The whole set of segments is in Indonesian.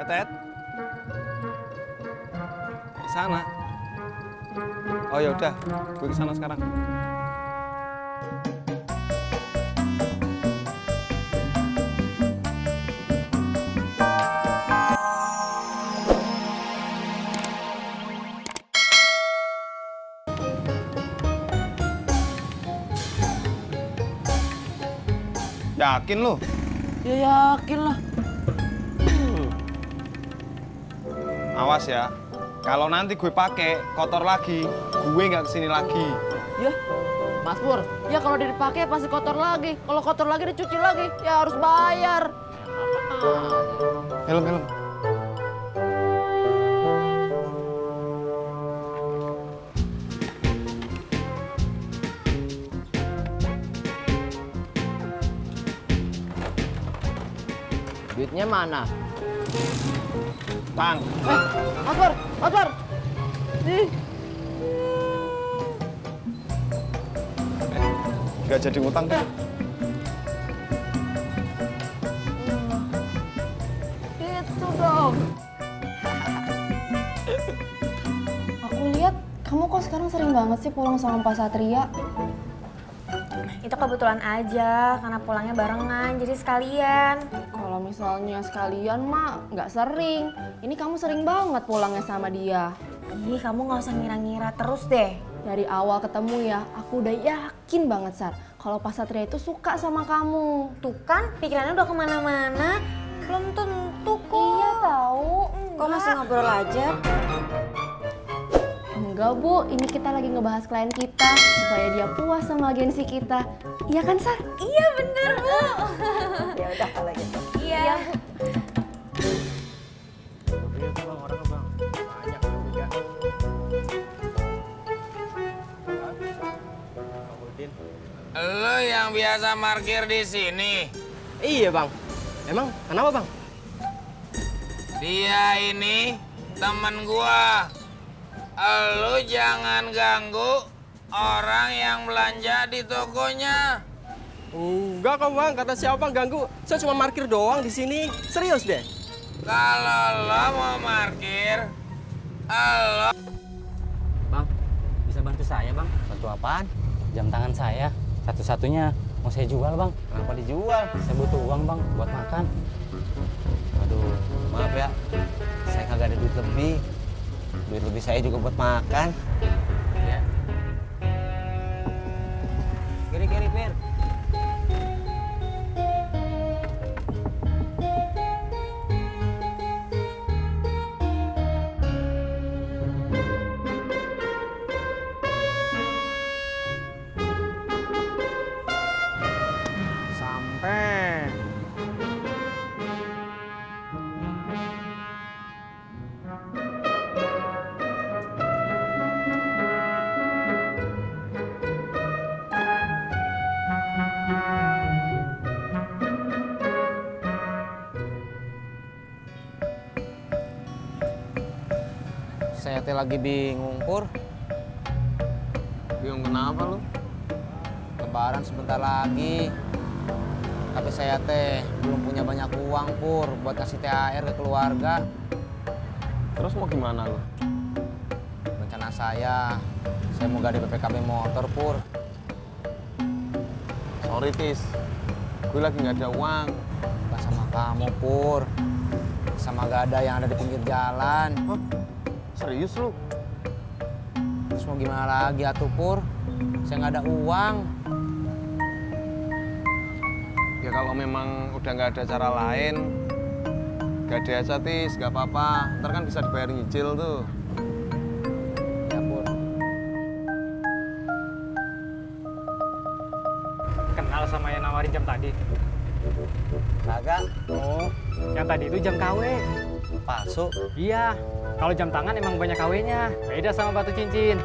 Tetet. Sana. Oh ya udah, gue ke sana sekarang. Yakin lu? Ya yakin lah. Awas ya. Kalau nanti gue pakai kotor lagi, gue nggak kesini lagi. Ya, Mas Pur, ya kalau dia dipakai pasti kotor lagi. Kalau kotor lagi dicuci lagi, ya harus bayar. Helm, helm. Duitnya mana? Tang. Mas Pur, Mas Pur. Ih, Nggak jadi ngutang deh. gitu dong. Aku lihat kamu kok sekarang sering banget sih pulang sama Pak Satria. Itu kebetulan aja, karena pulangnya barengan, jadi sekalian. Kalau misalnya sekalian mah nggak sering. Ini kamu sering banget pulangnya sama dia. Ih, kamu gak usah ngira-ngira terus deh. Dari awal ketemu ya, aku udah yakin banget, Sar. Kalau Pak Satria itu suka sama kamu. Tuh kan, pikirannya udah kemana-mana. Belum tentu kok. Iya tahu. Kok masih ngobrol aja? Enggak, Bu. Ini kita lagi ngebahas klien kita supaya dia puas sama agensi kita. Iya kan, Sar? Iya bener, Bu. Ya udah kalau gitu. Iya. Lo yang biasa parkir di sini. Iya bang. Emang kenapa bang? Dia ini temen gua. Lo jangan ganggu orang yang belanja di tokonya. Enggak kok bang, kata siapa ganggu. Saya cuma parkir doang di sini. Serius deh. Kalau lo mau parkir, lo Bang, bisa bantu saya bang? Bantu apaan? Jam tangan saya, satu-satunya mau saya jual bang. Kenapa dijual? Saya butuh uang bang buat makan. Aduh, maaf ya. Saya kagak ada duit lebih. Duit lebih saya juga buat makan. Ya. Kiri-kiri, Pir. Sampai. Saya teh lagi bingung, Pur. Bingung kenapa lu? Lebaran sebentar lagi. Tapi saya teh belum punya banyak uang, Pur, buat kasih THR ke keluarga. Terus mau gimana lu? Rencana saya mau gade PPKB motor, Pur. Sorry, Tis. Gue lagi nggak ada uang. Bukan sama kamu, Pur. Sama gada yang ada di pinggir jalan. Hah? Serius lu? Terus mau gimana lagi atuh, Pur? Saya nggak ada uang. Ya kalau memang udah nggak ada cara lain, gak ada aja, Tis, nggak apa-apa. Ntar kan bisa dibayar nyicil tuh. Ya, Pur. Kenal sama yang nawarin jam tadi? Kagak. Oh, yang tadi itu jam KW. Palsu. Iya, kalau jam tangan emang banyak KW-nya. Beda sama batu cincin.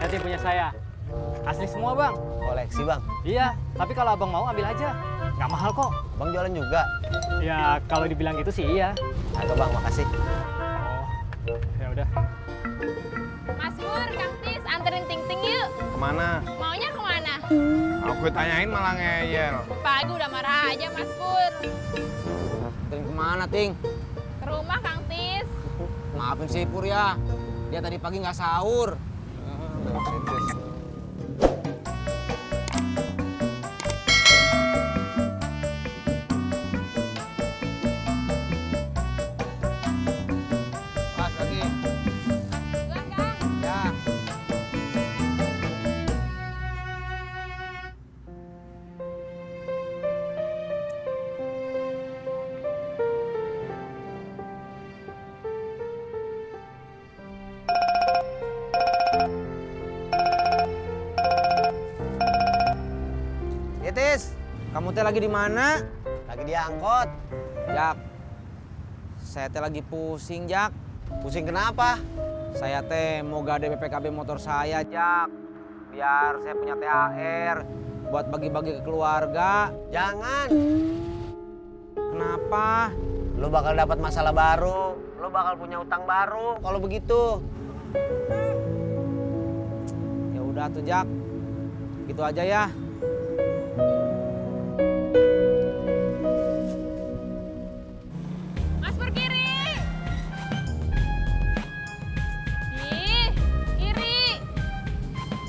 Nanti punya saya. Asli semua bang. Koleksi, Bang. Iya, tapi kalau abang mau ambil aja. Nggak mahal kok. Bang jualan juga. Ya kalau dibilang gitu sih iya. Agak, Bang, makasih. Oh, ya udah. Mas Pur, Kang Tis, anterin Ting Ting yuk. Kemana? Maunya kemana? Kalau gue tanyain malah ngeyel. Pagi udah marah aja Mas Pur. Ting kemana, Ting? Ke Ke rumah, Kang Tis. Maafin si Pur ya, dia tadi pagi nggak sahur. Mas lagi. Duluan, Kang. Ya. Tis, kamu teh lagi di mana? Lagi diangkut. Jak, saya teh lagi pusing, Jak. Pusing kenapa? Saya teh mau gade BPKB motor saya, Jak. Biar saya punya THR buat bagi-bagi ke keluarga. Jangan. Kenapa? Lu bakal dapat masalah baru. Lu bakal punya utang baru kalau begitu. Ya udah tuh, Jak. Gitu aja ya. Mas Pur kiri. Ih, kiri.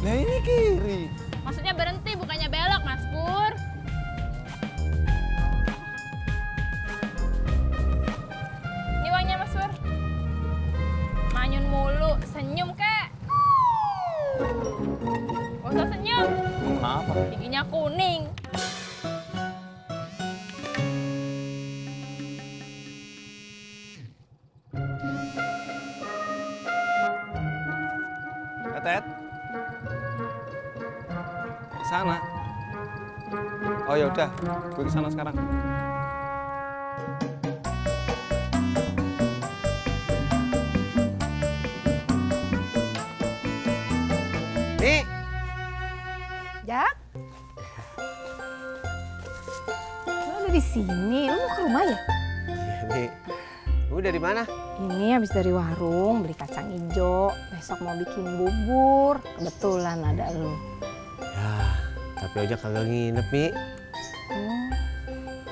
Lah ini kiri. Maksudnya berhenti, bukannya belok, Mas Pur. Ini uangnya, Mas Pur. Manyun mulu, senyum kek. Gak usah senyum. Kenapa? Giginya kuning. Tet. Ke sana. Oh ya udah, gue ke sana sekarang. Nih, Jak? Lu udah di sini, lu mau ke rumah ya? Nih. Lu dari mana? Ini habis dari warung beli kacang hijau, besok mau bikin bubur. Kebetulan ada lu. Ya, tapi ojek kagak nginep, Mi.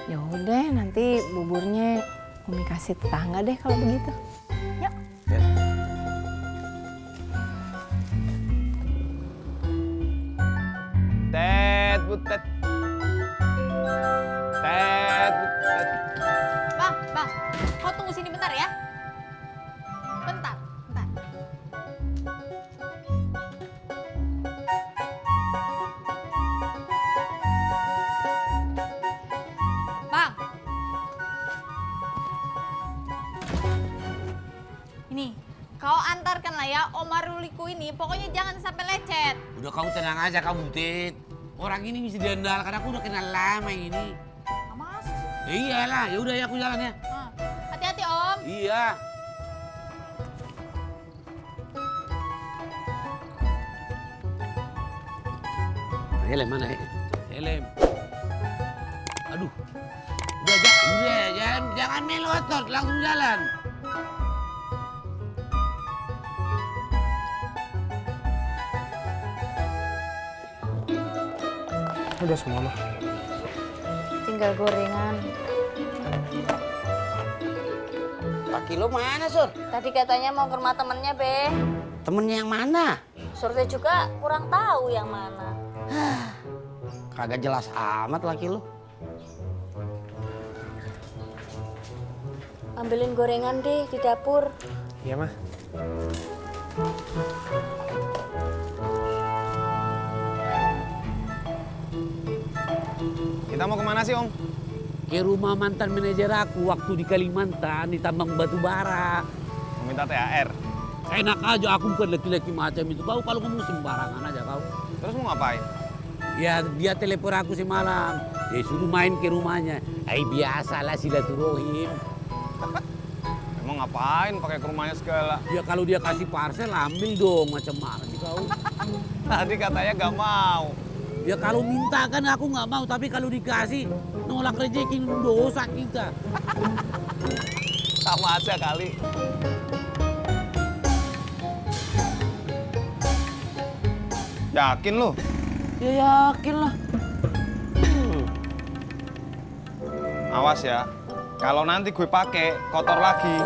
Ya udah, nanti buburnya Umi kasih tetangga deh kalau begitu. Yuk. Tet, butet. Tet, butet. Bang, kau tunggu sini bentar ya. Bentar. Bang. Ini, kau antarkan lah ya Om Maruliku ini. Pokoknya jangan sampai lecet. Udah kamu tenang aja kamu, Tit. Orang ini mesti diandalkan, aku udah kenal lama ini. Mas. Iyalah, ya udah ya aku jalan ya. Hati-hati Om. Iya. Helm mana ya? Helm. Aduh. Udah jangan main otot, langsung jalan. Udah semua mah. Tinggal gorengan. Laki lo mana, Sur? Tadi katanya mau ke rumah temennya, Be. Temennya yang mana? Surti juga kurang tahu yang mana. Kagak jelas amat laki lo. Ambilin gorengan deh di dapur. Iya mah. Kita mau kemana sih Om? Ke rumah mantan manajer aku waktu di Kalimantan di tambang batu bara. Mau minta THR. Enak aja, aku bukan laki-laki macam itu. Kau kalau ngomong sembarangan aja kau. Terus mau ngapain? Ya dia telepon aku semalam. Dia suruh main ke rumahnya. Biasalah silaturahim. Emang ngapain pakai ke rumahnya segala? Ya kalau dia kasih parcel ambil dong, macam mana sih kau? Tadi katanya gak mau. Ya kalau minta kan aku nggak mau, tapi kalau dikasih nolak rezeki dosa kita. Sama aja kali. Yakin lu? Ya yakin lah. Awas ya. Kalau nanti gue pakai kotor lagi,